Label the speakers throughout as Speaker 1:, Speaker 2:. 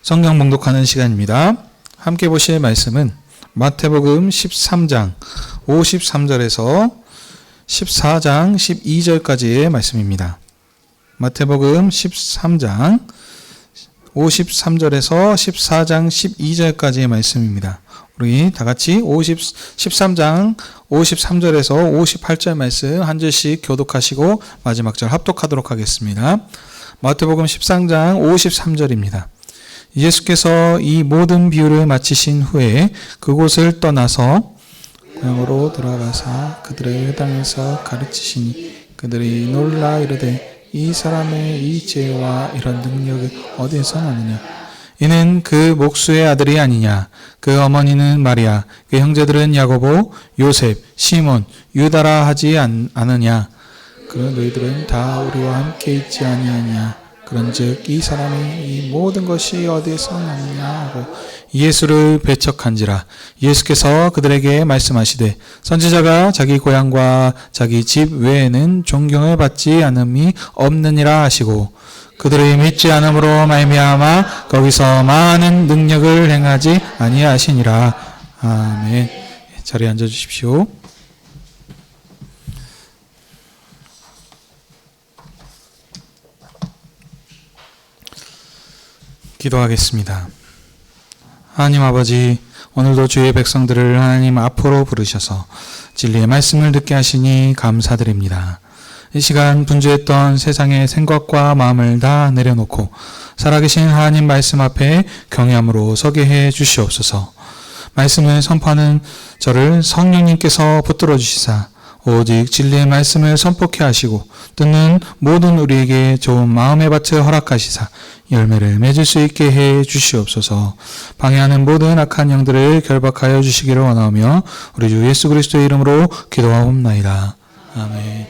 Speaker 1: 성경 봉독하는 시간입니다. 함께 보실 말씀은 마태복음 13장 53절에서 14장 12절까지의 말씀입니다. 마태복음 13장 53절에서 14장 12절까지의 말씀입니다. 우리 다같이 13장 53절에서 58절 말씀 한 절씩 교독하시고 마지막 절 합독하도록 하겠습니다. 마태복음 13장 53절입니다. 예수께서 이 모든 비유를 마치신 후에 그곳을 떠나서 고향으로 돌아가사 그들의 땅에서 가르치시니 그들이 놀라 이르되 이 사람의 이 지혜와 이런 능력이 어디서 나느냐. 이는 그 목수의 아들이 아니냐. 그 어머니는 마리아, 그 형제들은 야고보, 요셉, 시몬, 유다라 하지 않느냐. 그 너희들은 다 우리와 함께 있지 아니하냐. 그런즉 이 사람이 이 모든 것이 어디에서 나느냐 하고 예수를 배척한지라. 예수께서 그들에게 말씀하시되 선지자가 자기 고향과 자기 집 외에는 존경을 받지 않음이 없느니라 하시고 그들이 믿지 않음으로 말미암아 거기서 많은 능력을 행하지 아니하시니라. 아멘. 자리에 앉아 주십시오. 기도하겠습니다. 하나님 아버지, 오늘도 주의 백성들을 하나님 앞으로 부르셔서 진리의 말씀을 듣게 하시니 감사드립니다. 이 시간 분주했던 세상의 생각과 마음을 다 내려놓고 살아계신 하나님 말씀 앞에 경외함으로 서게 해 주시옵소서. 말씀을 선포하는 저를 성령님께서 붙들어 주시사 오직 진리의 말씀을 선포케 하시고 듣는 모든 우리에게 좋은 마음의 밭을 허락하시사 열매를 맺을 수 있게 해 주시옵소서. 방해하는 모든 악한 영들을 결박하여 주시기를 원하며 우리 주 예수 그리스도의 이름으로 기도하옵나이다. 아멘.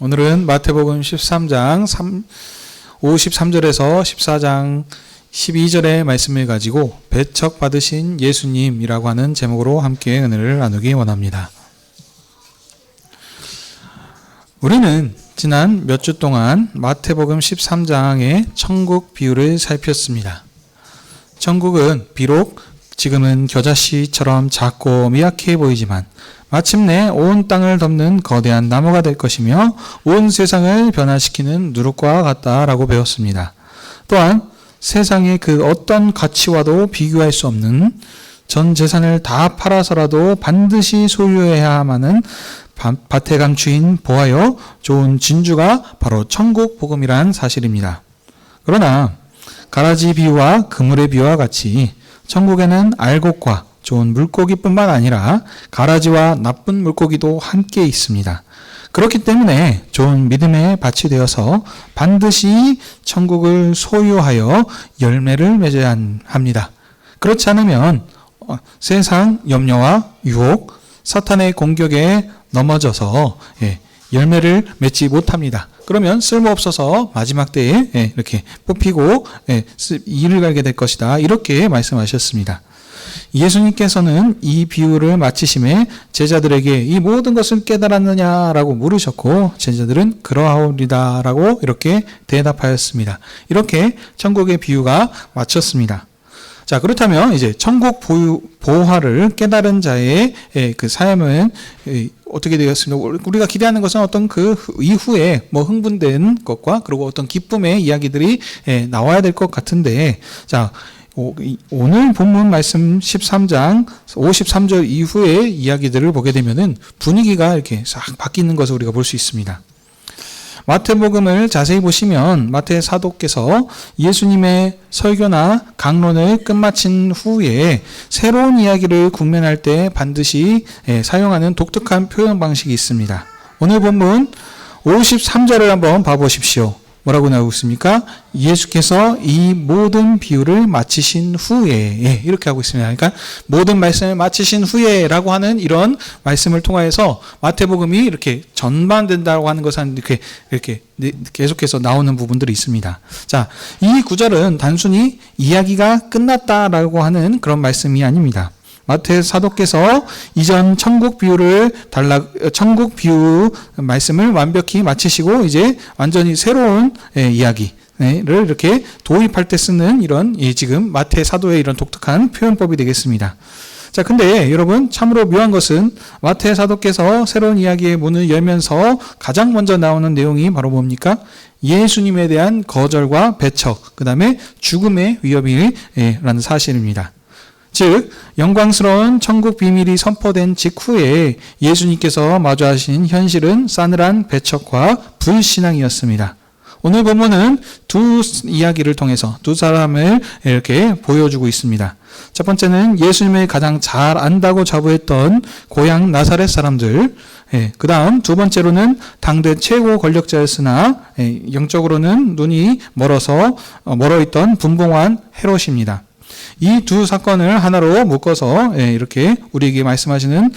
Speaker 1: 오늘은 마태복음 13장 53절에서 14장 12절의 말씀을 가지고 배척받으신 예수님이라고 하는 제목으로 함께 은혜를 나누기 원합니다. 우리는 지난 몇 주 동안 마태복음 13장의 천국 비유를 살폈습니다. 천국은 비록 지금은 겨자씨처럼 작고 미약해 보이지만 마침내 온 땅을 덮는 거대한 나무가 될 것이며 온 세상을 변화시키는 누룩과 같다라고 배웠습니다. 또한 세상의 그 어떤 가치와도 비교할 수 없는 전 재산을 다 팔아서라도 반드시 소유해야만 하는 밭에 감추인 보하여 좋은 진주가 바로 천국 복음이란 사실입니다. 그러나 가라지 비유와 그물의 비유와 같이 천국에는 알곡과 좋은 물고기뿐만 아니라 가라지와 나쁜 물고기도 함께 있습니다. 그렇기 때문에 좋은 믿음의 밭이 되어서 반드시 천국을 소유하여 열매를 맺어야 합니다. 그렇지 않으면 세상 염려와 유혹, 사탄의 공격에 넘어져서 열매를 맺지 못합니다. 그러면 쓸모없어서 마지막 때에 이렇게 뽑히고 이를 갈게 될 것이다. 이렇게 말씀하셨습니다. 예수님께서는 이 비유를 마치심에 제자들에게 이 모든 것을 깨달았느냐라고 물으셨고 제자들은 그러하오리다라고 이렇게 대답하였습니다. 이렇게 천국의 비유가 마쳤습니다. 자, 그렇다면 이제 천국 보화를 깨달은 자의 그 삶은 어떻게 되었습니까? 우리가 기대하는 것은 어떤 그 이후에 흥분된 것과 그리고 어떤 기쁨의 이야기들이 나와야 될 것 같은데, 자, 오늘 본문 말씀 13장 53절 이후의 이야기들을 보게 되면은 분위기가 이렇게 싹 바뀌는 것을 우리가 볼 수 있습니다. 마태복음을 자세히 보시면 마태 사도께서 예수님의 설교나 강론을 끝마친 후에 새로운 이야기를 국면할 때 반드시 사용하는 독특한 표현 방식이 있습니다. 오늘 본문 53절을 한번 봐보십시오. 뭐라고 나오고 있습니까? 예수께서 이 모든 비유를 마치신 후에 이렇게 하고 있습니다. 그러니까 모든 말씀을 마치신 후에라고 하는 이런 말씀을 통하여서 마태복음이 이렇게 전반된다고 하는 것은 이렇게 계속해서 나오는 부분들이 있습니다. 자, 이 구절은 단순히 이야기가 끝났다라고 하는 그런 말씀이 아닙니다. 마태 사도께서 이전 천국 비유 말씀을 완벽히 마치시고 이제 완전히 새로운 이야기를 이렇게 도입할 때 쓰는 이런 지금 마태 사도의 이런 독특한 표현법이 되겠습니다. 자, 근데 여러분 참으로 묘한 것은 마태 사도께서 새로운 이야기의 문을 열면서 가장 먼저 나오는 내용이 바로 뭡니까? 예수님에 대한 거절과 배척, 그 다음에 죽음의 위협이라는 사실입니다. 즉 영광스러운 천국 비밀이 선포된 직후에 예수님께서 마주하신 현실은 싸늘한 배척과 불신앙이었습니다. 오늘 본문은 두 이야기를 통해서 두 사람을 이렇게 보여주고 있습니다. 첫 번째는 예수님을 가장 잘 안다고 자부했던 고향 나사렛 사람들, 그 다음 두 번째로는 당대 최고 권력자였으나 영적으로는 눈이 멀어있던 분봉한 헤롯입니다. 이 두 사건을 하나로 묶어서 이렇게 우리에게 말씀하시는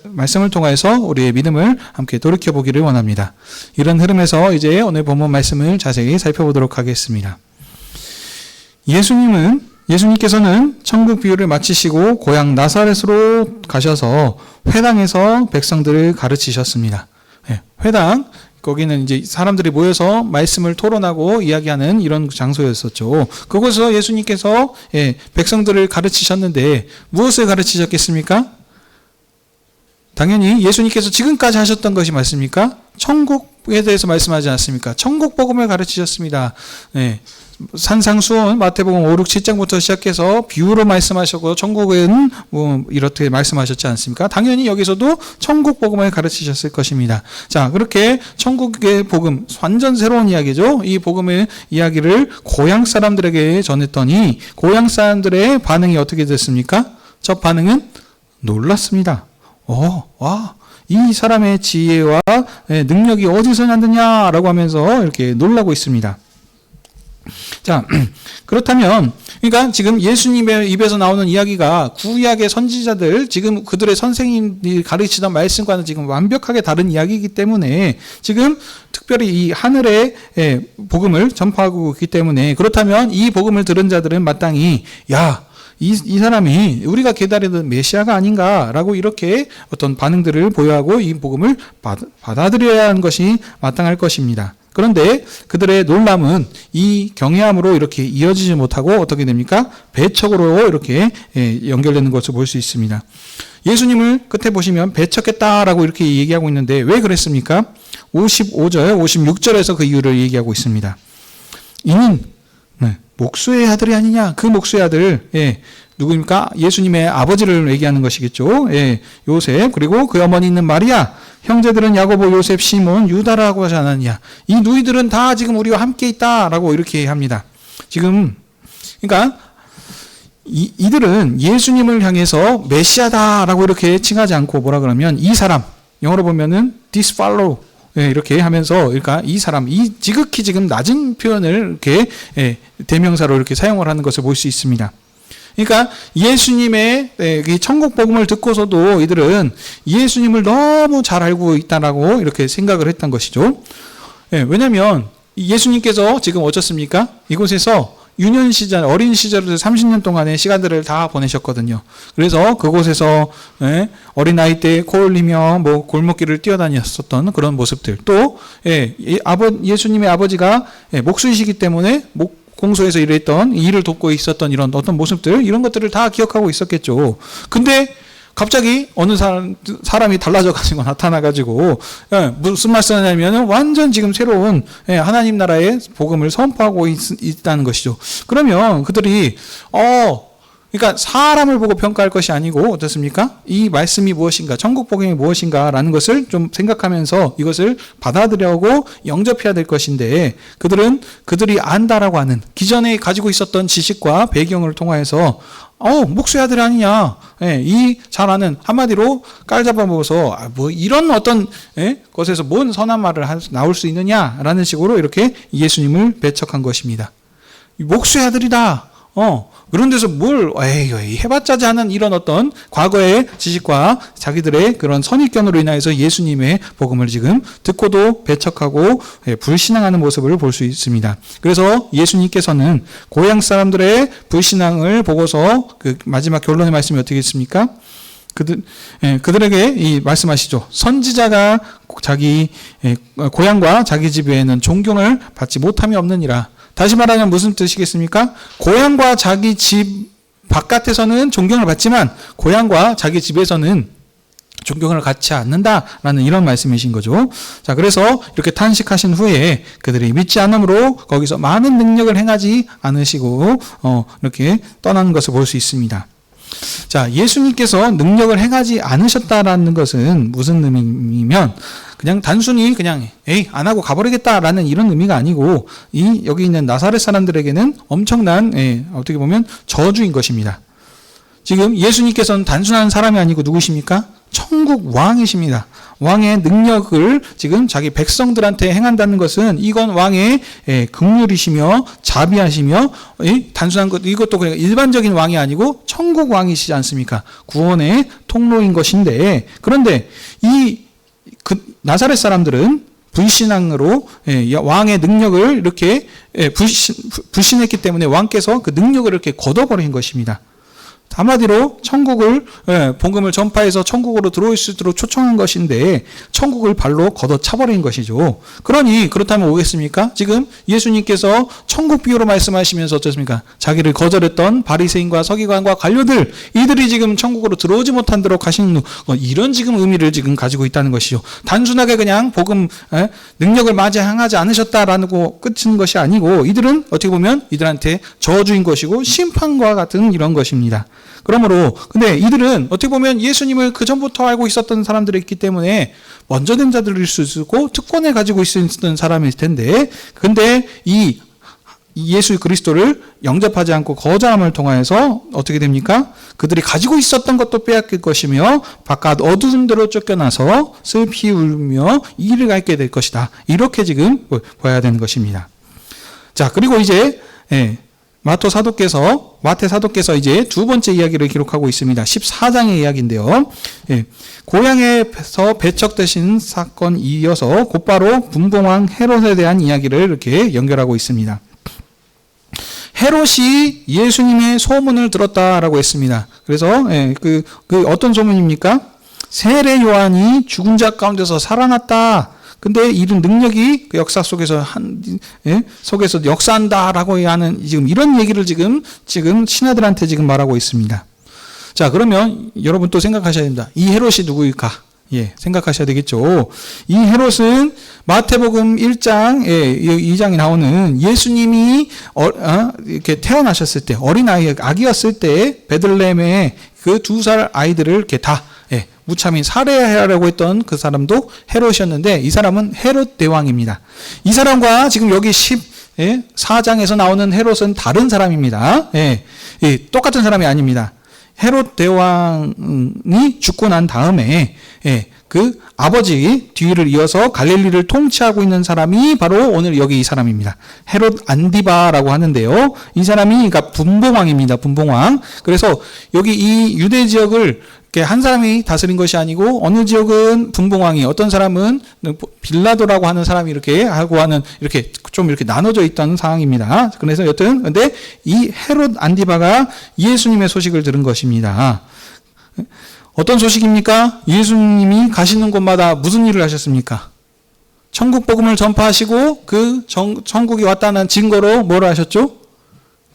Speaker 1: 말씀을 통해서 우리의 믿음을 함께 돌이켜보기를 원합니다. 이런 흐름에서 이제 오늘 본문 말씀을 자세히 살펴보도록 하겠습니다. 예수님께서는 천국 비유를 마치시고 고향 나사렛으로 가셔서 회당에서 백성들을 가르치셨습니다. 회당, 거기는 이제 사람들이 모여서 말씀을 토론하고 이야기하는 이런 장소였었죠. 그곳에서 예수님께서 백성들을 가르치셨는데 무엇을 가르치셨겠습니까? 당연히 예수님께서 지금까지 하셨던 것이 맞습니까? 천국에 대해서 말씀하지 않습니까? 천국 복음을 가르치셨습니다. 산상수훈 마태복음 5, 6, 7장부터 시작해서 비유로 말씀하셨고 천국은 이렇게 말씀하셨지 않습니까? 당연히 여기서도 천국 복음을 가르치셨을 것입니다. 자, 그렇게 천국의 복음, 완전 새로운 이야기죠. 이 복음의 이야기를 고향 사람들에게 전했더니 고향 사람들의 반응이 어떻게 됐습니까? 첫 반응은 놀랐습니다. 와, 이 사람의 지혜와 능력이 어디서 났느냐라고 하면서 이렇게 놀라고 있습니다. 자, 그렇다면, 그러니까 지금 예수님의 입에서 나오는 이야기가 구약의 선지자들, 지금 그들의 선생님이 가르치던 말씀과는 지금 완벽하게 다른 이야기이기 때문에 지금 특별히 이 하늘의 복음을 전파하고 있기 때문에 그렇다면 이 복음을 들은 자들은 마땅히 이 사람이 우리가 기다리던 메시아가 아닌가라고 이렇게 어떤 반응들을 보여하고 이 복음을 받아들여야 하는 것이 마땅할 것입니다. 그런데 그들의 놀람은 이 경외함으로 이렇게 이어지지 못하고 어떻게 됩니까? 배척으로 이렇게 연결되는 것을 볼 수 있습니다. 예수님을 끝에 보시면 배척했다라고 이렇게 얘기하고 있는데 왜 그랬습니까? 55절, 56절에서 그 이유를 얘기하고 있습니다. 이는 목수의 아들이 아니냐? 그 목수의 아들, 누구입니까? 예수님의 아버지를 얘기하는 것이겠죠. 요셉, 그리고 그 어머니 있는 마리아, 형제들은 야고보, 요셉, 시몬, 유다라고 하지 않았냐? 이 누이들은 다 지금 우리와 함께 있다라고 이렇게 합니다. 지금, 그러니까 이들은 예수님을 향해서 메시아다라고 이렇게 칭하지 않고 뭐라 그러면 이 사람, 영어로 보면은 this fellow, 이렇게 하면서, 그러니까 이 사람, 이 지극히 지금 낮은 표현을 이렇게 대명사로 이렇게 사용을 하는 것을 볼 수 있습니다. 그러니까 예수님의 천국 복음을 듣고서도 이들은 예수님을 너무 잘 알고 있다라고 이렇게 생각을 했던 것이죠. 왜냐하면 예수님께서 지금 어쩌습니까? 이곳에서 유년 시절, 어린 시절에서 30년 동안의 시간들을 다 보내셨거든요. 그래서 그곳에서 어린 나이 때 코 흘리며 골목길을 뛰어다녔었던 그런 모습들. 또 예수님의 아버지가 목수이시기 때문에 공소에서 일했던 일을 돕고 있었던 이런 어떤 모습들, 이런 것들을 다 기억하고 있었겠죠. 근데 갑자기 어느 사람이 달라져가지고 나타나가지고 무슨 말씀하냐면 완전 지금 새로운 하나님 나라의 복음을 선포하고 있다는 것이죠. 그러면 그들이 그러니까 사람을 보고 평가할 것이 아니고 어떻습니까? 이 말씀이 무엇인가, 천국 복음이 무엇인가라는 것을 좀 생각하면서 이것을 받아들여고 영접해야 될 것인데 그들이 안다라고 하는 기존에 가지고 있었던 지식과 배경을 통하여서 목수의 아들 아니냐, 이 잘 아는, 한마디로 깔 잡아먹어서 이런 어떤 것에서 뭔 선한 말을 나올 수 있느냐라는 식으로 이렇게 예수님을 배척한 것입니다. 목수의 아들이다. 그런 데서 에이, 해봤자지 하는 이런 어떤 과거의 지식과 자기들의 그런 선입견으로 인하여서 예수님의 복음을 지금 듣고도 배척하고 불신앙하는 모습을 볼 수 있습니다. 그래서 예수님께서는 고향 사람들의 불신앙을 보고서 그 마지막 결론의 말씀이 어떻게 있습니까? 그들에게 말씀하시죠. 선지자가 자기 고향과 자기 집 외에는 존경을 받지 못함이 없느니라. 다시 말하면 무슨 뜻이겠습니까? 고향과 자기 집 바깥에서는 존경을 받지만 고향과 자기 집에서는 존경을 갖지 않는다라는 이런 말씀이신 거죠. 자, 그래서 이렇게 탄식하신 후에 그들이 믿지 않음으로 거기서 많은 능력을 행하지 않으시고 이렇게 떠나는 것을 볼 수 있습니다. 자, 예수님께서 능력을 행하지 않으셨다라는 것은 무슨 의미냐면 그냥 단순히 안 하고 가버리겠다라는 이런 의미가 아니고 여기 있는 나사렛 사람들에게는 엄청난 어떻게 보면 저주인 것입니다. 지금 예수님께서는 단순한 사람이 아니고 누구십니까? 천국 왕이십니다. 왕의 능력을 지금 자기 백성들한테 행한다는 것은 이건 왕의 긍휼이시며 자비하시며 단순한 것, 이것도 그냥 일반적인 왕이 아니고 천국 왕이시지 않습니까? 구원의 통로인 것인데, 그런데 나사렛 사람들은 불신앙으로 왕의 능력을 이렇게 불신했기 때문에 왕께서 그 능력을 이렇게 걷어버린 것입니다. 한마디로 천국을 복음을 전파해서 천국으로 들어올 수 있도록 초청한 것인데 천국을 발로 걷어차버린 것이죠. 그렇다면 오겠습니까? 지금 예수님께서 천국 비유로 말씀하시면서 어떻습니까? 자기를 거절했던 바리새인과 서기관과 관료들, 이들이 지금 천국으로 들어오지 못하도록 하시는 이런 지금 의미를 지금 가지고 있다는 것이죠. 단순하게 그냥 복음 능력을 행하지 않으셨다라고 끝인 것이 아니고 이들은 어떻게 보면 이들한테 저주인 것이고 심판과 같은 이런 것입니다. 그러므로 근데 이들은 어떻게 보면 예수님을 그 전부터 알고 있었던 사람들이 있기 때문에 먼저 된 자들일 수 있고 특권을 가지고 있었던 사람일 텐데, 근데 이 예수 그리스도를 영접하지 않고 거절함을 통하여서 어떻게 됩니까? 그들이 가지고 있었던 것도 빼앗길 것이며 바깥 어두운 데로 쫓겨나서 슬피 울며 이를 갖게 될 것이다. 이렇게 지금 봐야 되는 것입니다. 자, 그리고 이제 마태 사도께서 이제 두 번째 이야기를 기록하고 있습니다. 14장의 이야기인데요. 고향에서 배척되신 사건 이어서 곧바로 분봉왕 헤롯에 대한 이야기를 이렇게 연결하고 있습니다. 헤롯이 예수님의 소문을 들었다라고 했습니다. 그래서 그 어떤 소문입니까? 세례 요한이 죽은 자 가운데서 살아났다. 근데 이런 능력이 그 역사 속에서 속에서 역사한다라고 하는 지금 이런 얘기를 지금 신하들한테 지금 말하고 있습니다. 자, 그러면 여러분 또 생각하셔야 됩니다. 이 헤롯이 누구일까? 생각하셔야 되겠죠. 이 헤롯은 마태복음 1장, 2장에 나오는 예수님이 이렇게 태어나셨을 때, 어린아이, 아기였을 때, 베들레헴에 그 2살 아이들을 이렇게 다, 무참히 살해하려고 했던 그 사람도 헤롯이었는데, 이 사람은 헤롯 대왕입니다. 이 사람과 지금 여기 14장에서 나오는 헤롯은 다른 사람입니다. 똑같은 사람이 아닙니다. 헤롯 대왕이 죽고 난 다음에 그 아버지 뒤를 이어서 갈릴리를 통치하고 있는 사람이 바로 오늘 여기 이 사람입니다. 헤롯 안디바라고 하는데요. 이 사람이 그러니까 분봉왕입니다. 분봉왕. 그래서 여기 이 유대 지역을 한 사람이 다스린 것이 아니고 어느 지역은 분봉왕이, 어떤 사람은 빌라도라고 하는 사람이 이렇게 하고 하는 이렇게 좀 이렇게 나눠져 있던 상황입니다. 그래서 여튼 근데 이 헤롯 안디바가 예수님의 소식을 들은 것입니다. 어떤 소식입니까? 예수님이 가시는 곳마다 무슨 일을 하셨습니까? 천국 복음을 전파하시고 그 천국이 왔다는 증거로 뭐를 하셨죠?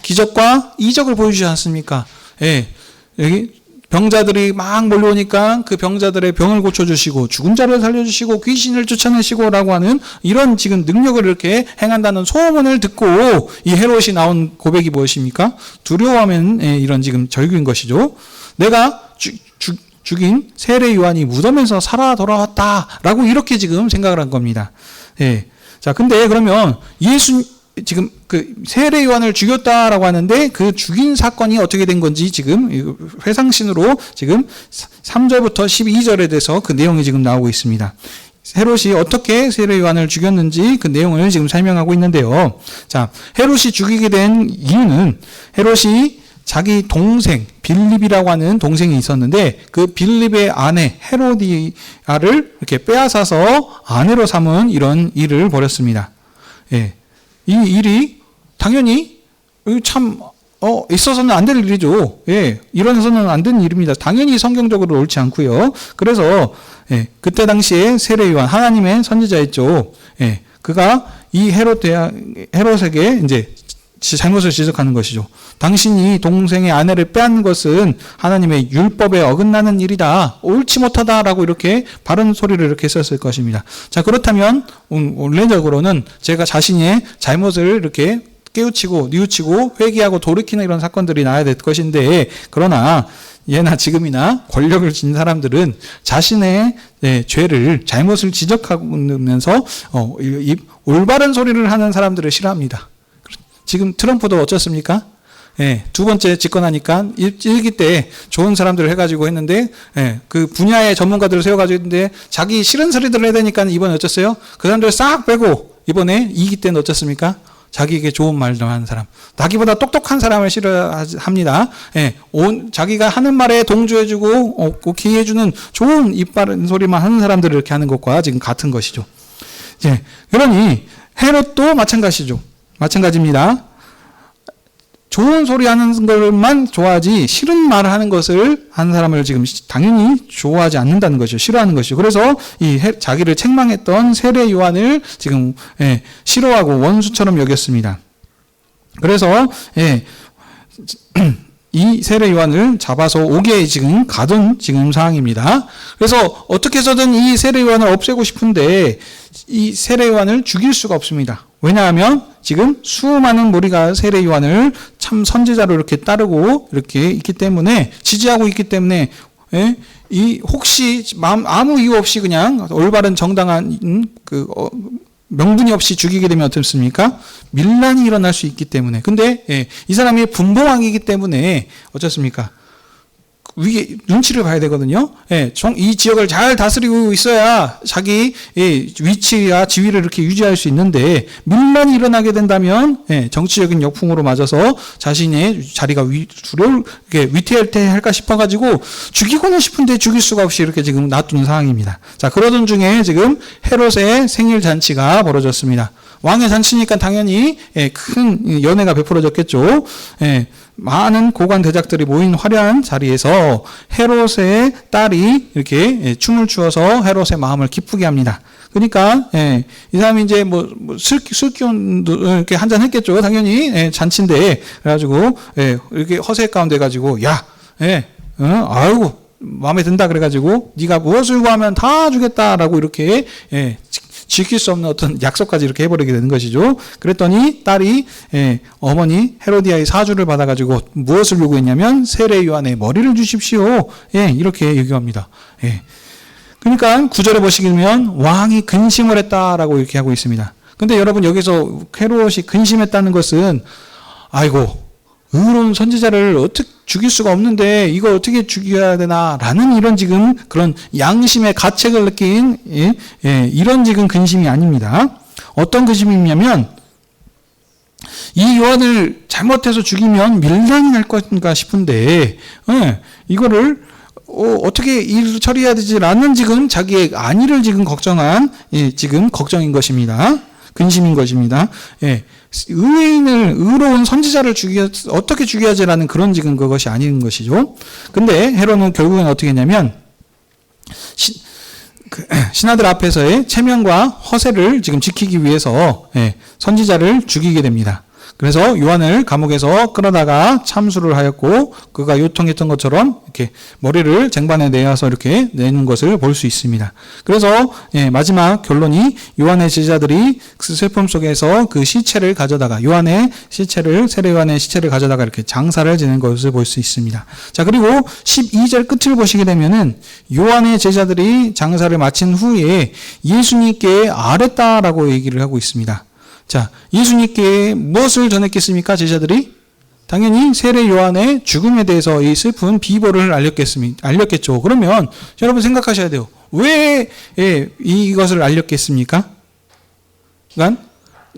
Speaker 1: 기적과 이적을 보여주지 않습니까? 여기 병자들이 막 몰려오니까 그 병자들의 병을 고쳐주시고 죽은 자를 살려주시고 귀신을 쫓아내시고라고 하는 이런 지금 능력을 이렇게 행한다는 소문을 듣고 이 헤롯이 나온 고백이 무엇입니까? 두려워하면 이런 지금 절규인 것이죠. 내가 죽인 세례 요한이 무덤에서 살아 돌아왔다라고 이렇게 지금 생각을 한 겁니다. 자, 근데 그러면 지금 그 세례 요한을 죽였다라고 하는데 그 죽인 사건이 어떻게 된 건지 지금 회상신으로 지금 3절부터 12절에 대해서 그 내용이 지금 나오고 있습니다. 헤롯이 어떻게 세례 요한을 죽였는지 그 내용을 지금 설명하고 있는데요. 자, 헤롯이 죽이게 된 이유는 헤롯이 자기 동생 빌립이라고 하는 동생이 있었는데 그 빌립의 아내 헤로디아를 이렇게 빼앗아서 아내로 삼은 이런 일을 벌였습니다. 예. 이 일이 당연히 참 있어서는 안 될 일이죠. 예. 일어나서는 안 되는 일입니다. 당연히 성경적으로 옳지 않고요. 그래서 예, 그때 당시에 세례 요한 하나님의 선지자였죠. 예. 그가 이 헤롯에게 이제 잘못을 지적하는 것이죠. 당신이 동생의 아내를 빼앗는 것은 하나님의 율법에 어긋나는 일이다. 옳지 못하다라고 이렇게 바른 소리를 이렇게 썼을 것입니다. 자, 그렇다면 원래적으로는 제가 자신의 잘못을 이렇게 깨우치고 뉘우치고 회개하고 돌이키는 이런 사건들이 나야 될 것인데, 그러나 예나 지금이나 권력을 진 사람들은 자신의 죄를 잘못을 지적하면서 올바른 소리를 하는 사람들을 싫어합니다. 지금 트럼프도 어쩌습니까? 예, 두 번째 집권하니까 1기 때 좋은 사람들을 해가지고 했는데, 예, 그 분야의 전문가들을 세워가지고 했는데, 자기 싫은 소리들을 해야 되니까 이번에 어쩌어요? 그 사람들을 싹 빼고, 이번에 2기 때는 어쩌습니까? 자기에게 좋은 말도 하는 사람, 자기보다 똑똑한 사람을 싫어합니다. 예, 자기가 하는 말에 동조해주고, 오케이 해주는 좋은 입 바른 소리만 하는 사람들을 이렇게 하는 것과 지금 같은 것이죠. 예, 그러니, 헤롯도 마찬가지입니다. 좋은 소리 하는 것만 좋아하지 싫은 말을 하는 것을 하는 사람을 지금 당연히 좋아하지 않는다는 것이죠. 싫어하는 것이죠. 그래서 자기를 책망했던 세례 요한을 지금 싫어하고 원수처럼 여겼습니다. 그래서 이 세례 요한을 잡아서 옥에 지금 가둔 지금 상황입니다. 그래서 어떻게 해서든 이 세례 요한을 없애고 싶은데 이 세례 요한을 죽일 수가 없습니다. 왜냐하면 지금 수많은 무리가 세례 요한을 참 선지자로 이렇게 따르고 이렇게 있기 때문에, 지지하고 있기 때문에, 혹시 아무 이유 없이 그냥 올바른 정당한 명분이 없이 죽이게 되면 어떻습니까? 밀란이 일어날 수 있기 때문에. 근데 이 사람이 분봉왕이기 때문에 어쩌습니까? 위에 눈치를 봐야 되거든요. 이 지역을 잘 다스리고 있어야 자기 위치와 지위를 이렇게 유지할 수 있는데, 밀란이 일어나게 된다면 정치적인 역풍으로 맞아서 자신의 자리가 위태할까 싶어가지고 죽이고는 싶은데 죽일 수가 없이 이렇게 지금 놔두는 상황입니다. 자, 그러던 중에 지금 헤롯의 생일 잔치가 벌어졌습니다. 왕의 잔치니까 당연히 큰 연회가 베풀어졌겠죠. 많은 고관 대작들이 모인 화려한 자리에서 헤롯의 딸이 이렇게 춤을 추어서 헤롯의 마음을 기쁘게 합니다. 그러니까 이 사람이 이제 술기운도 이렇게 한잔 했겠죠. 당연히 잔치인데, 그래가지고 이렇게 허세 가운데 가지고 아이고 마음에 든다 그래가지고 네가 무엇을 구하면 다 주겠다라고 이렇게 지킬 수 없는 어떤 약속까지 이렇게 해버리게 되는 것이죠. 그랬더니 딸이 어머니 헤로디아의 사주를 받아가지고 무엇을 요구했냐면 세례 요한의 머리를 주십시오. 이렇게 요구합니다. 그러니까 9절에 보시면 왕이 근심을 했다라고 이렇게 하고 있습니다. 근데 여러분, 여기서 헤롯이 근심했다는 것은 아이고 의로운 선지자를 어떻게 죽일 수가 없는데 이거 어떻게 죽여야 되나라는 이런 지금 그런 양심의 가책을 느낀 이런 지금 근심이 아닙니다. 어떤 근심이냐면 이 요한을 잘못해서 죽이면 밀란이 날 것인가 싶은데 이거를 어떻게 일 처리해야 되지라는 지금 자기의 안위를 지금 걱정한 지금 걱정인 것입니다. 근심인 것입니다. 의로운 선지자를 어떻게 죽여야지라는 그런 지금 그것이 아닌 것이죠. 근데 헤롯은 결국엔 어떻게 했냐면, 신하들 앞에서의 체면과 허세를 지금 지키기 위해서 선지자를 죽이게 됩니다. 그래서 요한을 감옥에서 끌어다가 참수를 하였고, 그가 요통했던 것처럼 이렇게 머리를 쟁반에 내어서 이렇게 내는 것을 볼 수 있습니다. 그래서 마지막 결론이 요한의 제자들이 그 슬픔 속에서 그 시체를 가져다가 세례 요한의 시체를 가져다가 이렇게 장사를 지낸 것을 볼 수 있습니다. 자, 그리고 12절 끝을 보시게 되면은 요한의 제자들이 장사를 마친 후에 예수님께 아뢰다라고 얘기를 하고 있습니다. 자, 예수님께 무엇을 전했겠습니까? 제자들이 당연히 세례 요한의 죽음에 대해서 이 슬픈 비보를 알렸겠죠. 그러면 여러분 생각하셔야 돼요. 왜 이것을 알렸겠습니까? 그러니까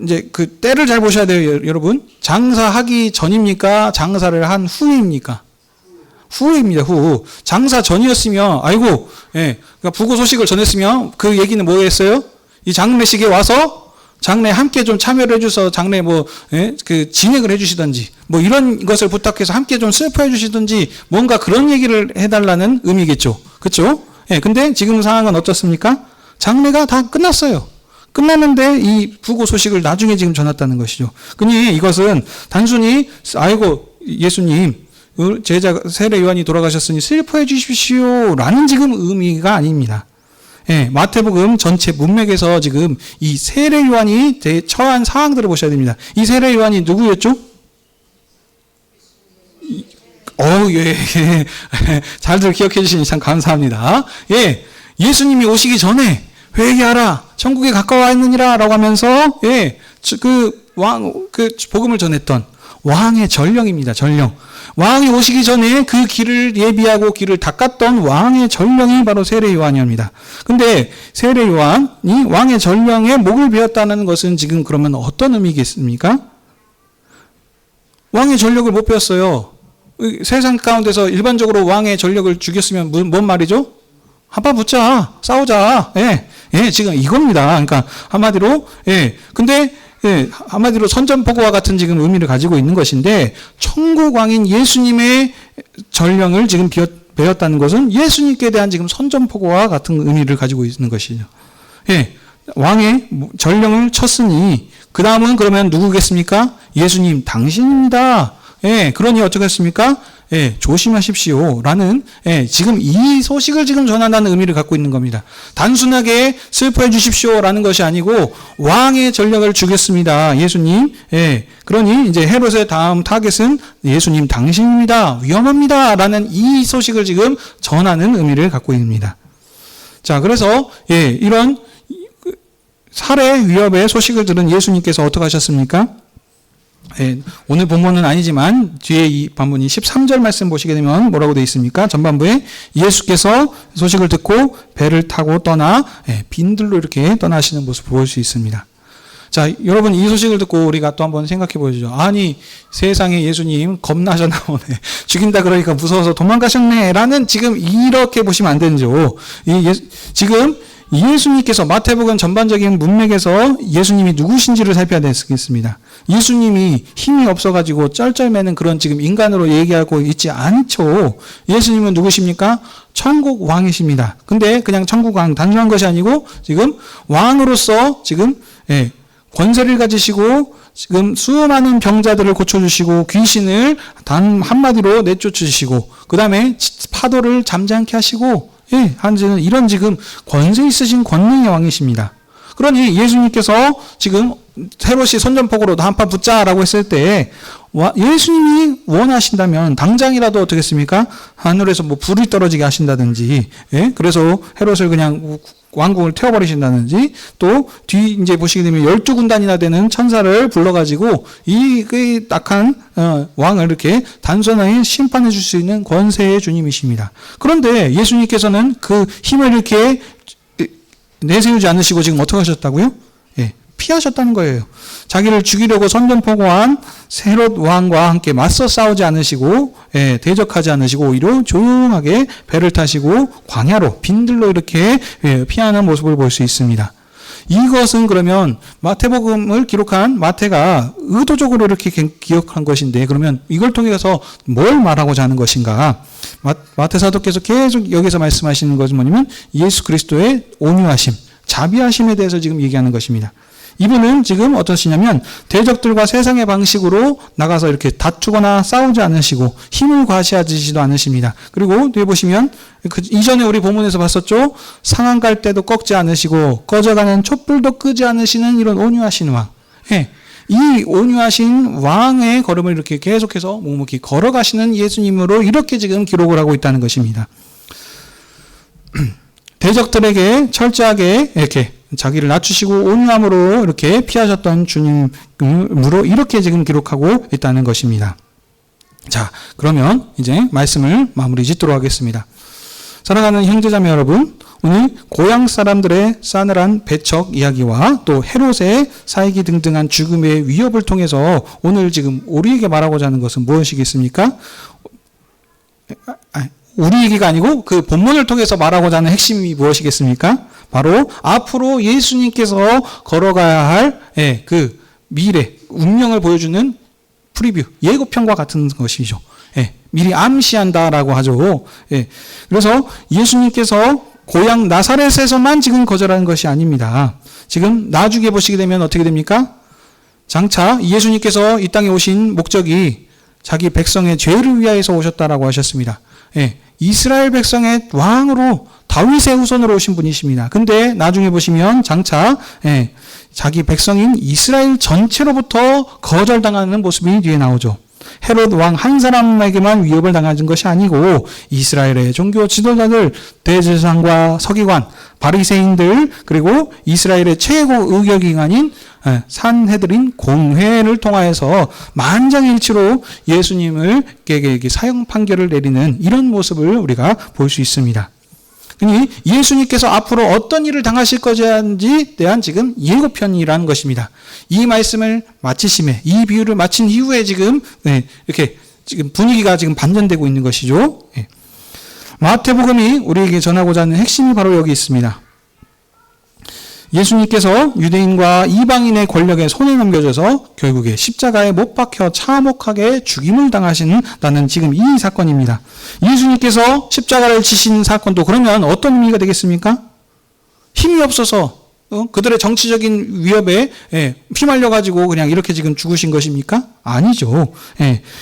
Speaker 1: 이제 그 때를 잘 보셔야 돼요, 여러분. 장사하기 전입니까? 장사를 한 후입니까? 후입니다, 후. 장사 전이었으면, 아이고, 그러니까 부고 소식을 전했으면 그 얘기는 뭐였어요? 이 장례식에 와서 장례에 함께 좀 참여를 해줘서 장례 그 진행을 해주시든지, 이런 것을 부탁해서 함께 좀 슬퍼해 주시든지, 뭔가 그런 얘기를 해달라는 의미겠죠. 그쵸? 근데 지금 상황은 어떻습니까? 장례가 다 끝났어요. 끝났는데 이 부고 소식을 나중에 지금 전했다는 것이죠. 그니 이것은 단순히 아이고 예수님 제자 세례 요한이 돌아가셨으니 슬퍼해 주십시오 라는 지금 의미가 아닙니다. 마태복음 전체 문맥에서 지금 이 세례 요한이 처한 상황들을 보셔야 됩니다. 이 세례 요한이 누구였죠? 잘들 기억해 주시니 참 감사합니다. 예수님이 오시기 전에 회개하라, 천국에 가까워 있느니라 라고 하면서 그 복음을 전했던 왕의 전령입니다. 전령. 왕이 오시기 전에 그 길을 예비하고 길을 닦았던 왕의 전령이 바로 세례 요한이옵니다. 근데 세례 요한이 왕의 전령의 목을 베었다는 것은 지금 그러면 어떤 의미겠습니까? 왕의 전력을 못 베었어요. 세상 가운데서 일반적으로 왕의 전력을 죽였으면 뭔 말이죠? 한판 붙자, 싸우자. 지금 이겁니다. 그러니까 한마디로, 근데 한마디로 선전포고와 같은 지금 의미를 가지고 있는 것인데, 천국 왕인 예수님의 전령을 지금 베었다는 것은 예수님께 대한 지금 선전포고와 같은 의미를 가지고 있는 것이죠. 왕의 전령을 쳤으니 그 다음은 그러면 누구겠습니까? 예수님 당신입니다. 그러니 어떻겠습니까? 조심하십시오. 라는, 지금 이 소식을 지금 전한다는 의미를 갖고 있는 겁니다. 단순하게 슬퍼해 주십시오. 라는 것이 아니고, 왕의 전력을 주겠습니다. 예수님. 그러니 이제 헤롯의 다음 타겟은 예수님 당신입니다. 위험합니다. 라는 이 소식을 지금 전하는 의미를 갖고 있습니다. 자, 그래서, 이런 살해 위협의 소식을 들은 예수님께서 어떻게 하셨습니까? 오늘 본문은 아니지만 뒤에 이 반문이 13절 말씀 보시게 되면 뭐라고 되어 있습니까? 전반부에 예수께서 소식을 듣고 배를 타고 떠나 빈들로 이렇게 떠나시는 모습을 볼 수 있습니다. 자, 여러분 이 소식을 듣고 우리가 또 한번 생각해 보죠. 아니 세상에 예수님 겁나셨나 보네. 죽인다 그러니까 무서워서 도망가셨네 라는 지금 이렇게 보시면 안 되죠. 지금 예수님께서 마태복음 전반적인 문맥에서 예수님이 누구신지를 살펴야 되겠습니다. 예수님이 힘이 없어가지고 쩔쩔매는 그런 지금 인간으로 얘기하고 있지 않죠. 예수님은 누구십니까? 천국 왕이십니다. 근데 그냥 천국 왕 단순한 것이 아니고 지금 왕으로서 지금 권세를 가지시고 지금 수많은 병자들을 고쳐주시고 귀신을 단 한마디로 내쫓으시고 그 다음에 파도를 잠잠케 하시고 한지는 이런 지금 권세 있으신 권능의 왕이십니다. 그러니 예수님께서 지금 헤롯이 선전포고로 한판 붙자라고 했을 때 예수님이 원하신다면 당장이라도 어떻겠습니까? 하늘에서 불이 떨어지게 하신다든지, 그래서 헤롯을 그냥 왕궁을 태워버리신다든지, 또 뒤 이제 보시게 되면 12군단이나 되는 천사를 불러가지고 이 악한 왕을 이렇게 단순하게 심판해 줄 수 있는 권세의 주님이십니다. 그런데 예수님께서는 그 힘을 이렇게 내세우지 않으시고 지금 어떻게 하셨다고요? 피하셨다는 거예요. 자기를 죽이려고 선전포고한 헤롯 왕과 함께 맞서 싸우지 않으시고 대적하지 않으시고 오히려 조용하게 배를 타시고 광야로 빈들로 이렇게 피하는 모습을 볼 수 있습니다. 이것은 그러면 마태복음을 기록한 마태가 의도적으로 이렇게 기억한 것인데 그러면 이걸 통해서 뭘 말하고자 하는 것인가? 마태 사도께서 계속 여기서 말씀하시는 것은 뭐냐면 예수 그리스도의 온유하심, 자비하심에 대해서 지금 얘기하는 것입니다. 이분은 지금 어떠시냐면 대적들과 세상의 방식으로 나가서 이렇게 다투거나 싸우지 않으시고 힘을 과시하지도 않으십니다. 그리고 뒤에 보시면 이전에 우리 본문에서 봤었죠. 상한 갈 때도 꺾지 않으시고 꺼져가는 촛불도 끄지 않으시는 이런 온유하신 왕. 이 온유하신 왕의 걸음을 이렇게 계속해서 묵묵히 걸어가시는 예수님으로 이렇게 지금 기록을 하고 있다는 것입니다. 대적들에게 철저하게 이렇게 자기를 낮추시고 온유함으로 이렇게 피하셨던 주님으로 이렇게 지금 기록하고 있다는 것입니다. 자, 그러면 이제 말씀을 마무리 짓도록 하겠습니다. 사랑하는 형제자매 여러분, 오늘 고향 사람들의 싸늘한 배척 이야기와 또 헤롯의 사이기 등등한 죽음의 위협을 통해서 오늘 지금 우리에게 말하고자 하는 것은 무엇이겠습니까? 우리 얘기가 아니고 그 본문을 통해서 말하고자 하는 핵심이 무엇이겠습니까? 바로 앞으로 예수님께서 걸어가야 할 그 미래, 운명을 보여주는 프리뷰, 예고편과 같은 것이죠. 미리 암시한다라고 하죠. 그래서 예수님께서 고향 나사렛에서만 지금 거절하는 것이 아닙니다. 지금 나중에 보시게 되면 어떻게 됩니까? 장차 예수님께서 이 땅에 오신 목적이 자기 백성의 죄를 위하여서 오셨다라고 하셨습니다. 이스라엘 백성의 왕으로 다윗의 후손으로 오신 분이십니다. 근데 나중에 보시면 장차 자기 백성인 이스라엘 전체로부터 거절당하는 모습이 뒤에 나오죠. 헤롯 왕 한 사람에게만 위협을 당하는 것이 아니고 이스라엘의 종교 지도자들, 대제사장과 서기관, 바리새인들, 그리고 이스라엘의 최고 의결기관인 산헤드린 공회를 통하여서 만장일치로 예수님을 사형 판결을 내리는 이런 모습을 우리가 볼 수 있습니다. 그러니 예수님께서 앞으로 어떤 일을 당하실 것인지에 대한 지금 예고편이라는 것입니다. 이 말씀을 마치심에, 이 비유를 마친 이후에 지금 이렇게 지금 분위기가 지금 반전되고 있는 것이죠. 마태복음이 우리에게 전하고자 하는 핵심이 바로 여기 있습니다. 예수님께서 유대인과 이방인의 권력에 손에 넘겨져서 결국에 십자가에 못 박혀 참혹하게 죽임을 당하신다는 지금 이 사건입니다. 예수님께서 십자가를 지신 사건도 그러면 어떤 의미가 되겠습니까? 힘이 없어서 그들의 정치적인 위협에 휘말려가지고 그냥 이렇게 지금 죽으신 것입니까? 아니죠.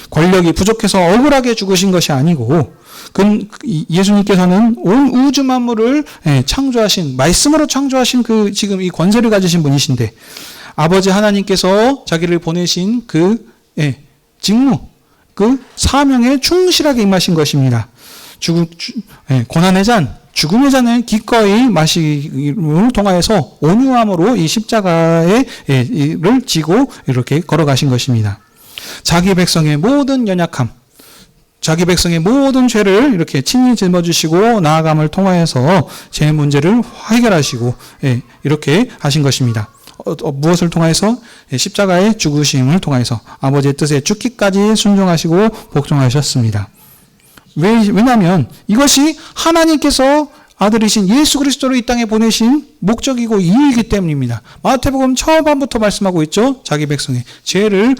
Speaker 1: 권력이 부족해서 억울하게 죽으신 것이 아니고 예수님께서는 온 우주 만물을 창조하신, 말씀으로 창조하신 그 지금 이 권세를 가지신 분이신데 아버지 하나님께서 자기를 보내신 그 직무, 그 사명에 충실하게 임하신 것입니다. 고난의 잔, 죽음의 잔을 기꺼이 마심을 통하여서 온유함으로 이 십자가를 지고 이렇게 걸어가신 것입니다. 자기 백성의 모든 연약함, 자기 백성의 모든 죄를 이렇게 친히 짊어지시고 나아감을 통하여서 제 문제를 해결하시고 이렇게 하신 것입니다. 무엇을 통하여서? 십자가의 죽으심을 통하여서 아버지의 뜻에 죽기까지 순종하시고 복종하셨습니다. 왜냐하면 이것이 하나님께서 아들이신 예수 그리스도를 이 땅에 보내신 목적이고 이유이기 때문입니다. 마태복음 초반부터 말씀하고 있죠. 자기 백성의 죄를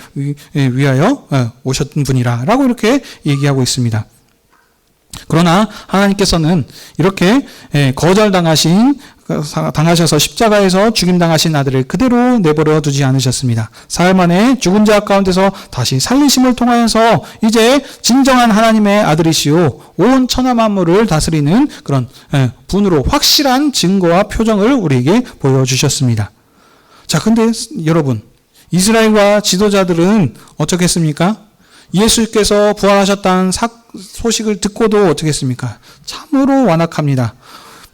Speaker 1: 위하여 오셨던 분이라 라고 이렇게 얘기하고 있습니다. 그러나 하나님께서는 이렇게 당하셔서 십자가에서 죽임당하신 아들을 그대로 내버려 두지 않으셨습니다. 사흘 만에 죽은 자 가운데서 다시 살리심을 통하여서 이제 진정한 하나님의 아들이시오 온 천하 만물을 다스리는 그런 분으로 확실한 증거와 표정을 우리에게 보여주셨습니다. 자, 근데 여러분, 이스라엘과 지도자들은 어떻겠습니까? 예수께서 부활하셨다는 소식을 듣고도 어떻게 했습니까? 참으로 완악합니다.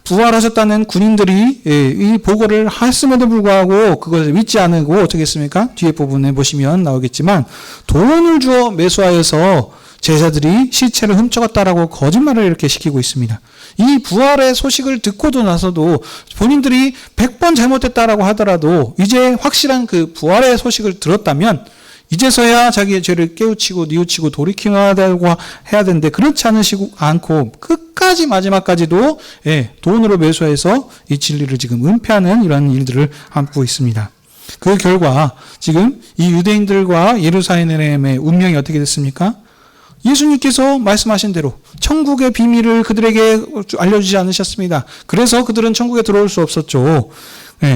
Speaker 1: 부활하셨다는 군인들이 이 보고를 했음에도 불구하고 그것을 믿지 않고 어떻게 했습니까? 뒤에 부분에 보시면 나오겠지만 돈을 주어 매수하여서 제자들이 시체를 훔쳐갔다라고 거짓말을 이렇게 시키고 있습니다. 이 부활의 소식을 듣고도 나서도 본인들이 100번 잘못했다라고 하더라도 이제 확실한 그 부활의 소식을 들었다면 이제서야 자기의 죄를 깨우치고 뉘우치고 돌이켜야 해야 되는데 그렇지 않고 끝까지 마지막까지도 돈으로 매수해서 이 진리를 지금 은폐하는 이런 일들을 하고 있습니다. 그 결과 지금 이 유대인들과 예루살렘의 운명이 어떻게 됐습니까? 예수님께서 말씀하신 대로 천국의 비밀을 그들에게 알려주지 않으셨습니다. 그래서 그들은 천국에 들어올 수 없었죠.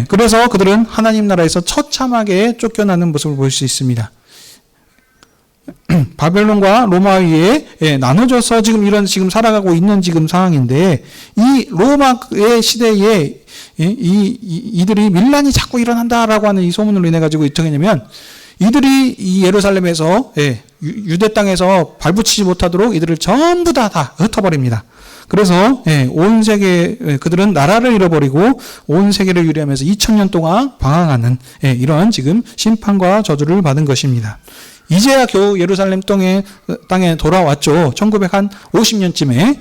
Speaker 1: 그래서 그들은 하나님 나라에서 처참하게 쫓겨나는 모습을 볼 수 있습니다. 바벨론과 로마 위에 나눠져서 지금 살아가고 있는 지금 상황인데 이 로마의 시대에 이들이 밀란이 자꾸 일어난다라고 하는 이 소문으로 인해 가지고 어떻게 했냐면 이들이 이 예루살렘에서 유대 땅에서 발붙이지 못하도록 이들을 전부 다 흩어버립니다. 그래서 온 세계 그들은 나라를 잃어버리고 온 세계를 유리하면서 2000년 동안 방황하는 이러한 지금 심판과 저주를 받은 것입니다. 이제야 겨우 예루살렘 땅에 돌아왔죠. 1950년쯤에.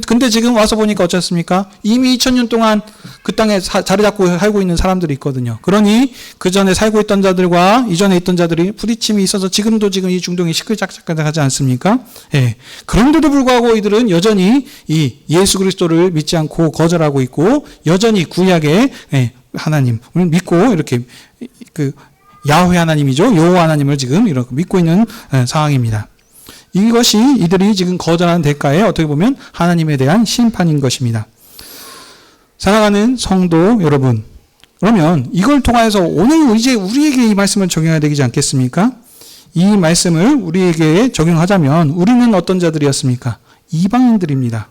Speaker 1: 근데 지금 와서 보니까 어떻습니까? 이미 2000년 동안 그 땅에 자리 잡고 살고 있는 사람들이 있거든요. 그러니 그 전에 살고 있던 자들과 이전에 있던 자들이 부딪힘이 있어서 지금 이 중동이 시끌짝짝하지 않습니까? 예. 그런데도 불구하고 이들은 여전히 이 예수 그리스도를 믿지 않고 거절하고 있고 여전히 구약의 하나님을 믿고 이렇게 야훼 하나님이죠. 여호와 하나님을 지금 이렇게 믿고 있는 상황입니다. 이것이 이들이 지금 거절하는 대가에 어떻게 보면 하나님에 대한 심판인 것입니다. 사랑하는 성도 여러분, 그러면 이걸 통해서 오늘 이제 우리에게 이 말씀을 적용해야 되지 않겠습니까? 이 말씀을 우리에게 적용하자면 우리는 어떤 자들이었습니까? 이방인들입니다.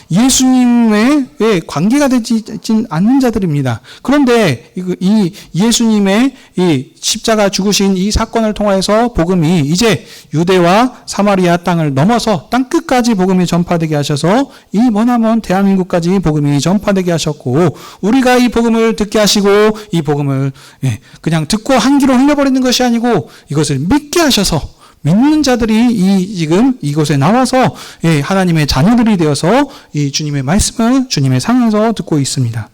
Speaker 1: 예수님의 관계가 되지 않는 자들입니다. 그런데 이 예수님의 이 십자가 죽으신 이 사건을 통해서 복음이 이제 유대와 사마리아 땅을 넘어서 땅 끝까지 복음이 전파되게 하셔서 이 머나먼 대한민국까지 복음이 전파되게 하셨고 우리가 이 복음을 듣게 하시고 이 복음을 그냥 듣고 한 귀로 흘려버리는 것이 아니고 이것을 믿게 하셔서 믿는 자들이 지금 이곳에 나와서 하나님의 자녀들이 되어서 이 주님의 말씀을 주님의 상에서 듣고 있습니다.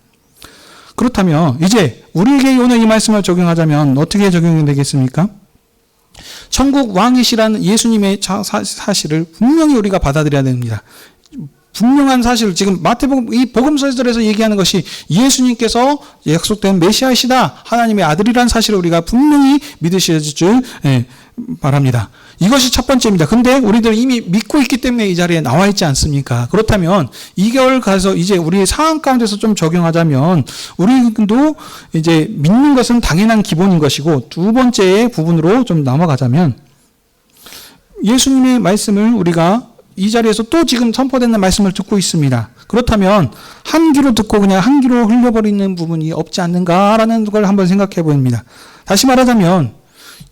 Speaker 1: 그렇다면 이제 우리에게 오늘 이 말씀을 적용하자면 어떻게 적용이 되겠습니까? 천국 왕이시라는 예수님의 사실을 분명히 우리가 받아들여야 됩니다. 분명한 사실, 지금 마태복음 이 복음서에서 얘기하는 것이 예수님께서 약속된 메시아이시다, 하나님의 아들이라는 사실을 우리가 분명히 믿으셔야 줄 바랍니다. 이것이 첫 번째입니다. 근데 우리들 이미 믿고 있기 때문에 이 자리에 나와 있지 않습니까? 그렇다면 이걸 가서 이제 우리의 상황 가운데서 좀 적용하자면 우리도 이제 믿는 것은 당연한 기본인 것이고 두 번째 부분으로 좀 넘어가자면 예수님의 말씀을 우리가 이 자리에서 또 지금 선포되는 말씀을 듣고 있습니다. 그렇다면 한 귀로 듣고 그냥 한 귀로 흘려버리는 부분이 없지 않는가라는 걸 한번 생각해 봅니다. 다시 말하자면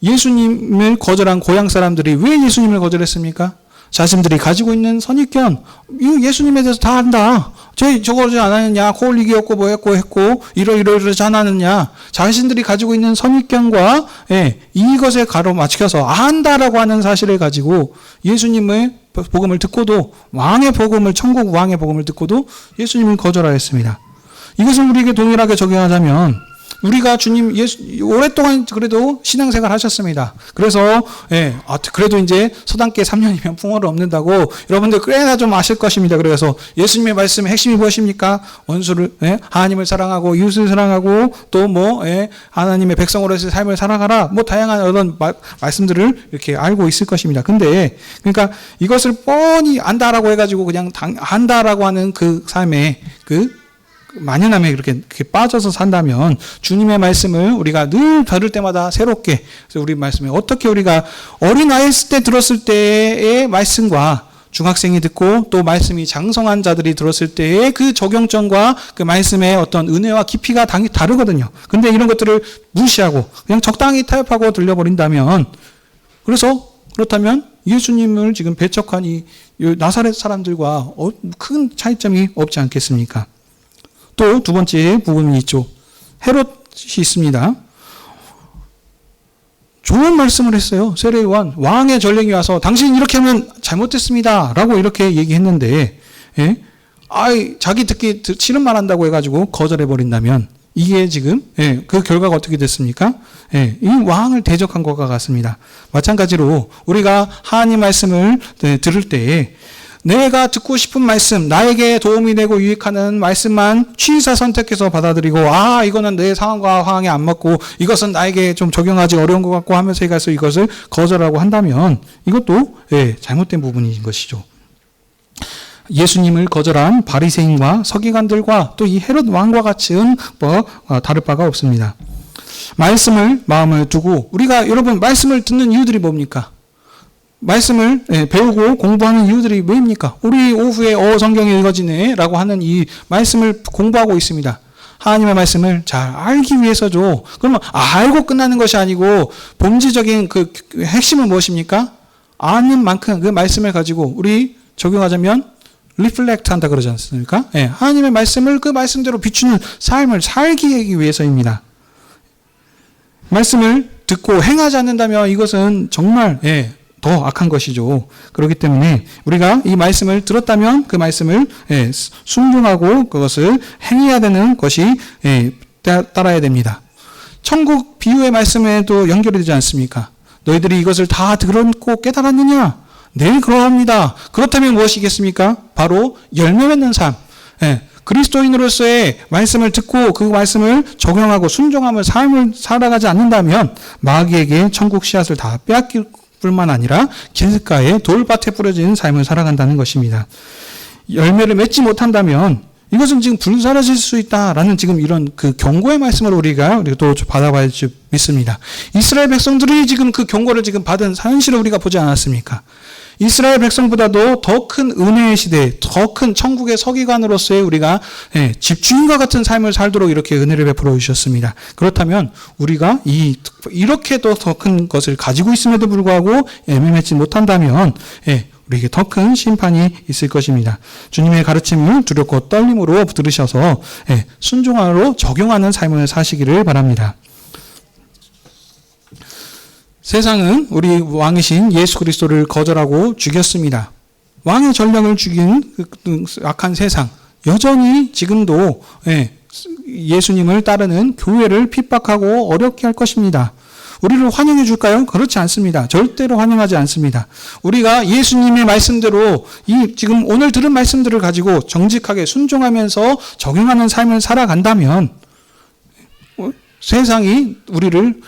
Speaker 1: 예수님을 거절한 고향 사람들이 왜 예수님을 거절했습니까? 자신들이 가지고 있는 선입견, 예수님에 대해서 다 안다. 저거지 않았느냐, 코 올리기였고 뭐였고 했고 이러이러지 않았느냐. 자신들이 가지고 있는 선입견과 이것에 가로막혀서 안다라고 하는 사실을 가지고 예수님의 복음을 듣고도 왕의 복음을, 천국 왕의 복음을 듣고도 예수님을 거절하였습니다. 이것을 우리에게 동일하게 적용하자면 우리가 주님 오랫동안 그래도 신앙생활 하셨습니다. 그래서 그래도 이제 서당계 3년이면 풍어를 얻는다고 여러분들 꽤나 좀 아실 것입니다. 그래서 예수님의 말씀의 핵심이 무엇입니까? 원수를 하나님을 사랑하고 이웃을 사랑하고 또 하나님의 백성으로서의 삶을 살아가라. 다양한 어떤 말씀들을 이렇게 알고 있을 것입니다. 근데 그러니까 이것을 뻔히 안다라고 해가지고 그냥 안다라고 하는 그 삶의 만연함에 그렇게 빠져서 산다면 주님의 말씀을 우리가 늘 들을 때마다 새롭게, 그래서 우리 말씀에 어떻게 우리가 어린아이였을 때 들었을 때의 말씀과 중학생이 듣고 또 말씀이 장성한 자들이 들었을 때의 그 적용점과 그 말씀의 어떤 은혜와 깊이가 당연히 다르거든요. 근데 이런 것들을 무시하고 그냥 적당히 타협하고 들려버린다면, 그렇다면 예수님을 지금 배척한 이 나사렛 사람들과 큰 차이점이 없지 않겠습니까? 또 두 번째 부분이 있죠. 헤롯이 있습니다. 좋은 말씀을 했어요. 세례요한 왕의 전령이 와서 당신 이렇게 하면 잘못됐습니다 라고 이렇게 얘기했는데 자기 듣기 싫은 말 한다고 해가지고 거절해버린다면 이게 지금 그 결과가 어떻게 됐습니까? 이 왕을 대적한 것과 같습니다. 마찬가지로 우리가 하나님 말씀을 들을 때에 내가 듣고 싶은 말씀, 나에게 도움이 되고 유익하는 말씀만 취사 선택해서 받아들이고 이거는 내 상황과 상황에 안 맞고 이것은 나에게 좀 적용하지 어려운 것 같고 하면서 가서 이것을 거절하고 한다면 이것도 잘못된 부분인 것이죠. 예수님을 거절한 바리새인과 서기관들과 또 이 헤롯 왕과 같은 다를 바가 없습니다. 말씀을 마음을 두고 우리가 여러분 말씀을 듣는 이유들이 뭡니까? 말씀을 배우고 공부하는 이유들이 뭐입니까? 우리 오후에 성경이 읽어지네 라고 하는 이 말씀을 공부하고 있습니다. 하나님의 말씀을 잘 알기 위해서죠. 그러면 알고 끝나는 것이 아니고 본질적인 그 핵심은 무엇입니까? 아는 만큼 그 말씀을 가지고 우리 적용하자면 리플렉트 한다 그러지 않습니까? 하나님의 말씀을 그 말씀대로 비추는 삶을 살기 위해서입니다. 말씀을 듣고 행하지 않는다면 이것은 정말 더 악한 것이죠. 그렇기 때문에 우리가 이 말씀을 들었다면 그 말씀을 순종하고 그것을 행해야 되는 것이 따라야 됩니다. 천국 비유의 말씀에도 연결이 되지 않습니까? 너희들이 이것을 다 들었고 깨달았느냐? 네, 그러합니다. 그렇다면 무엇이겠습니까? 바로 열매 맺는 삶. 그리스도인으로서의 말씀을 듣고 그 말씀을 적용하고 순종하며 삶을 살아가지 않는다면 마귀에게 천국 씨앗을 다 빼앗길 뿐만 아니라 길가에 돌밭에 뿌려진 삶을 살아간다는 것입니다. 열매를 맺지 못한다면 이것은 지금 불사라질 수 있다라는 지금 이런 그 경고의 말씀을 우리가 또 받아봐야 믿습니다. 이스라엘 백성들이 지금 그 경고를 지금 받은 현실을 우리가 보지 않았습니까? 이스라엘 백성보다도 더 큰 은혜의 시대, 더 큰 천국의 서기관으로서의 우리가 집주인과 같은 삶을 살도록 이렇게 은혜를 베풀어 주셨습니다. 그렇다면 우리가 이렇게도 더 큰 것을 가지고 있음에도 불구하고 열매 맺지 못한다면 우리에게 더 큰 심판이 있을 것입니다. 주님의 가르침을 두렵고 떨림으로 들으셔서 순종하로 적용하는 삶을 사시기를 바랍니다. 세상은 우리 왕이신 예수 그리스도를 거절하고 죽였습니다. 왕의 전령을 죽인 악한 세상, 여전히 지금도 예수님을 따르는 교회를 핍박하고 어렵게 할 것입니다. 우리를 환영해 줄까요? 그렇지 않습니다. 절대로 환영하지 않습니다. 우리가 예수님의 말씀대로 지금 오늘 들은 말씀들을 가지고 정직하게 순종하면서 적용하는 삶을 살아간다면 세상이 우리를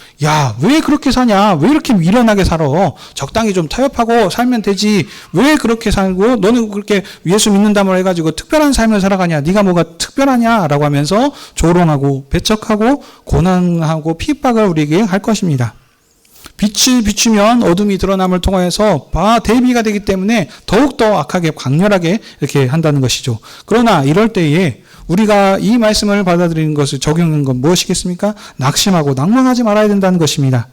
Speaker 1: 왜 그렇게 사냐? 왜 이렇게 미련하게 살아? 적당히 좀 타협하고 살면 되지. 왜 그렇게 살고 너는 그렇게 예수 믿는다고 해가지고 특별한 삶을 살아가냐? 네가 뭐가 특별하냐? 라고 하면서 조롱하고 배척하고 고난하고 핍박을 우리에게 할 것입니다. 빛을 비추면 어둠이 드러남을 통하여서 대비가 되기 때문에 더욱더 악하게 강렬하게 이렇게 한다는 것이죠. 그러나 이럴 때에 우리가 이 말씀을 받아들이는 것을 적용하는 건 무엇이겠습니까? 낙심하고 낭망하지 말아야 된다는 것입니다.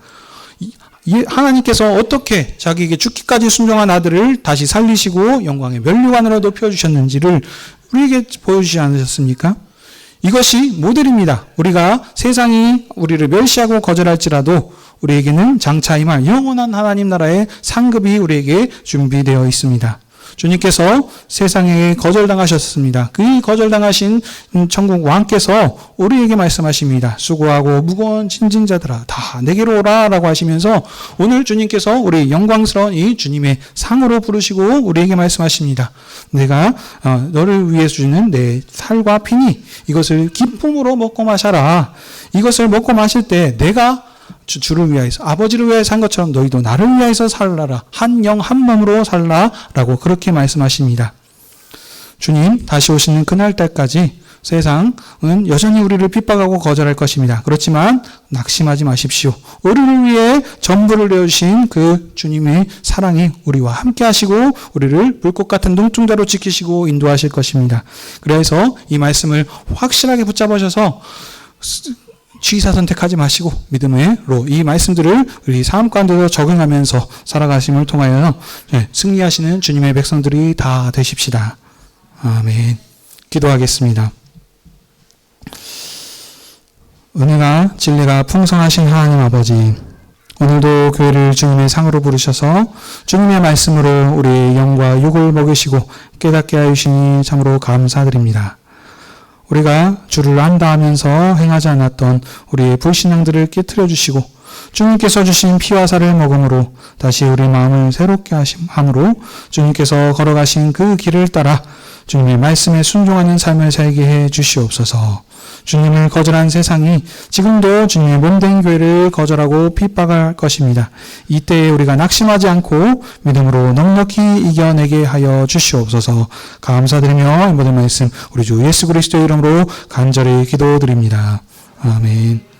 Speaker 1: 하나님께서 어떻게 자기에게 죽기까지 순종한 아들을 다시 살리시고 영광의 면류관으로 높여주셨는지를 우리에게 보여주지 않으셨습니까? 이것이 모델입니다. 우리가 세상이 우리를 멸시하고 거절할지라도 우리에게는 장차 임할 영원한 하나님 나라의 상급이 우리에게 준비되어 있습니다. 주님께서 세상에 거절당하셨습니다. 그 거절당하신 천국 왕께서 우리에게 말씀하십니다. 수고하고 무거운 짐진 자들아 다 내게로 오라 라고 하시면서 오늘 주님께서 우리 영광스러운 이 주님의 상으로 부르시고 우리에게 말씀하십니다. 내가 너를 위해서 주는 내 살과 피니 이것을 기쁨으로 먹고 마셔라. 이것을 먹고 마실 때 내가 주를 위하여서 아버지를 위하여 산 것처럼 너희도 나를 위하여서 살라라. 한 영 한 몸으로 살라라고 그렇게 말씀하십니다. 주님 다시 오시는 그날 때까지 세상은 여전히 우리를 핍박하고 거절할 것입니다. 그렇지만 낙심하지 마십시오. 우리를 위해 전부를 내어주신 그 주님의 사랑이 우리와 함께 하시고 우리를 불꽃 같은 눈동자로 지키시고 인도하실 것입니다. 그래서 이 말씀을 확실하게 붙잡으셔서 취사 선택하지 마시고 믿음으로 이 말씀들을 우리 삶 가운데서 적용하면서 살아가심을 통하여 승리하시는 주님의 백성들이 다 되십시다. 아멘. 기도하겠습니다. 은혜가 진리가 풍성하신 하나님 아버지, 오늘도 교회를 주님의 상으로 부르셔서 주님의 말씀으로 우리의 영과 육을 먹이시고 깨닫게 하여 주시니 참으로 감사드립니다. 우리가 주를 안다 하면서 행하지 않았던 우리의 불신앙들을 깨트려 주시고 주님께서 주신 피와 살을 먹음으로 다시 우리 마음을 새롭게 함으로 주님께서 걸어가신 그 길을 따라 주님의 말씀에 순종하는 삶을 살게 해 주시옵소서. 주님을 거절한 세상이 지금도 주님의 몸된 교회를 거절하고 핍박할 것입니다. 이때에 우리가 낙심하지 않고 믿음으로 넉넉히 이겨내게 하여 주시옵소서. 감사드리며 이 모든 말씀 우리 주 예수 그리스도의 이름으로 간절히 기도드립니다. 아멘.